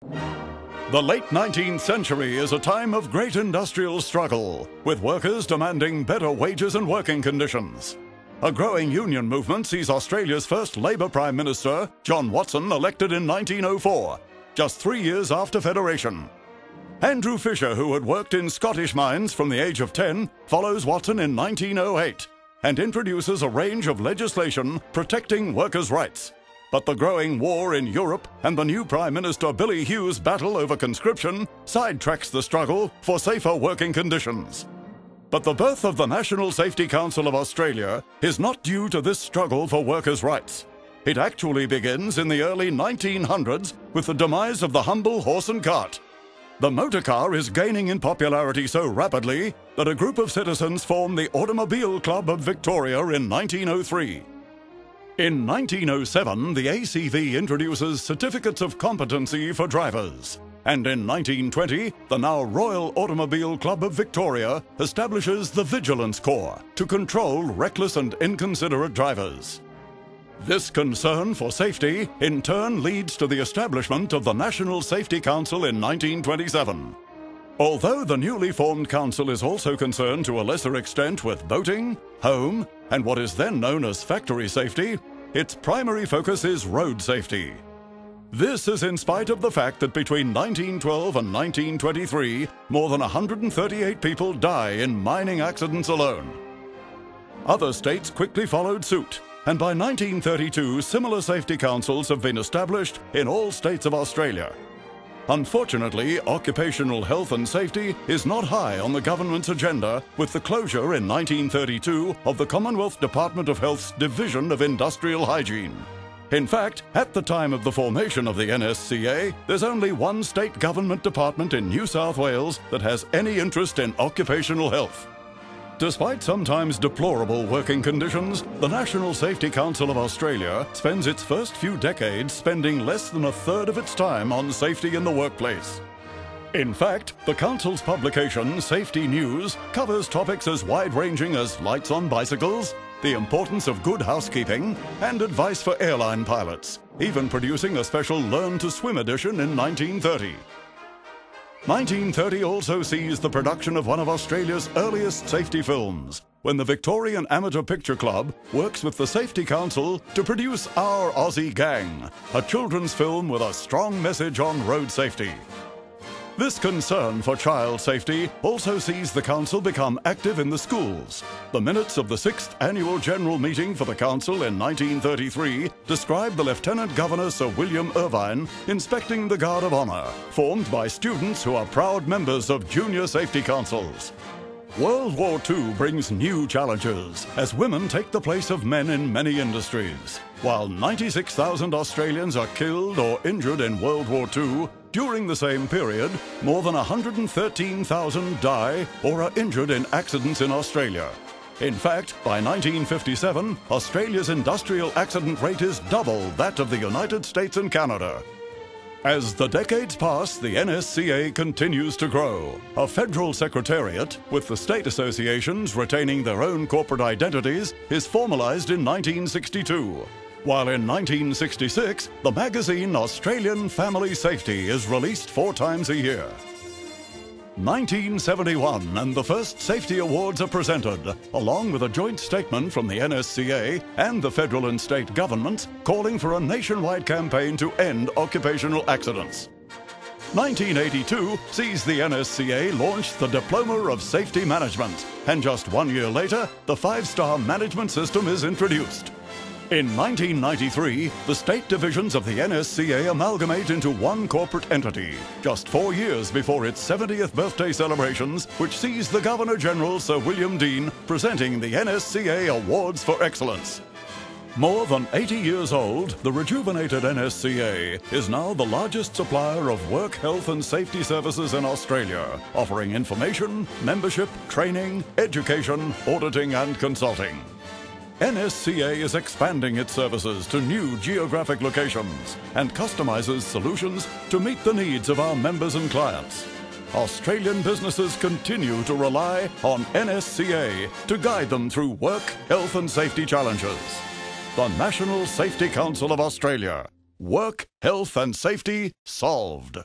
The late 19th century is a time of great industrial struggle, with workers demanding better wages and working conditions. A growing union movement sees Australia's first Labour Prime Minister, John Watson, elected in 1904, just 3 years after Federation. Andrew Fisher, who had worked in Scottish mines from the age of 10, follows Watson in 1908 and introduces a range of legislation protecting workers' rights. But the growing war in Europe and the new Prime Minister Billy Hughes' battle over conscription sidetracks the struggle for safer working conditions. But the birth of the National Safety Council of Australia is not due to this struggle for workers' rights. It actually begins in the early 1900s with the demise of the humble horse and cart. The motor car is gaining in popularity so rapidly that a group of citizens formed the Automobile Club of Victoria in 1903. In 1907, the ACV introduces certificates of competency for drivers. And in 1920, the now Royal Automobile Club of Victoria establishes the Vigilance Corps to control reckless and inconsiderate drivers. This concern for safety, in turn, leads to the establishment of the National Safety Council in 1927. Although the newly formed council is also concerned to a lesser extent with boating, home, and what is then known as factory safety, its primary focus is road safety. This is in spite of the fact that between 1912 and 1923, more than 138 people die in mining accidents alone. Other states quickly followed suit, and by 1932, similar safety councils have been established in all states of Australia. Unfortunately, occupational health and safety is not high on the government's agenda, with the closure in 1932 of the Commonwealth Department of Health's Division of Industrial Hygiene. In fact, at the time of the formation of the NSCA, there's only one state government department in New South Wales that has any interest in occupational health. Despite sometimes deplorable working conditions, the National Safety Council of Australia spends its first few decades spending less than a third of its time on safety in the workplace. In fact, the Council's publication, Safety News, covers topics as wide-ranging as lights on bicycles, the importance of good housekeeping, and advice for airline pilots, even producing a special Learn to Swim edition in 1930. 1930 also sees the production of one of Australia's earliest safety films, when the Victorian Amateur Picture Club works with the Safety Council to produce Our Aussie Gang, a children's film with a strong message on road safety. This concern for child safety also sees the Council become active in the schools. The minutes of the 6th Annual General Meeting for the Council in 1933 describe the Lieutenant Governor Sir William Irvine inspecting the Guard of Honour, formed by students who are proud members of junior safety councils. World War II brings new challenges as women take the place of men in many industries. While 96,000 Australians are killed or injured in World War II, during the same period, more than 113,000 die or are injured in accidents in Australia. In fact, by 1957, Australia's industrial accident rate is double that of the United States and Canada. As the decades pass, the NSCA continues to grow. A federal secretariat, with the state associations retaining their own corporate identities, is formalized in 1962. While in 1966, the magazine Australian Family Safety is released 4 times a year. 1971 and the first safety awards are presented, along with a joint statement from the NSCA and the federal and state governments calling for a nationwide campaign to end occupational accidents. 1982 sees the NSCA launch the Diploma of Safety Management, and just 1 year later, the 5-star management system is introduced. In 1993, the state divisions of the NSCA amalgamate into one corporate entity, just 4 years before its 70th birthday celebrations, which sees the Governor-General Sir William Deane presenting the NSCA Awards for Excellence. More than 80 years old, the rejuvenated NSCA is now the largest supplier of work health and safety services in Australia, offering information, membership, training, education, auditing and consulting. NSCA is expanding its services to new geographic locations and customizes solutions to meet the needs of our members and clients. Australian businesses continue to rely on NSCA to guide them through work, health and safety challenges. The National Safety Council of Australia. Work, health and safety solved.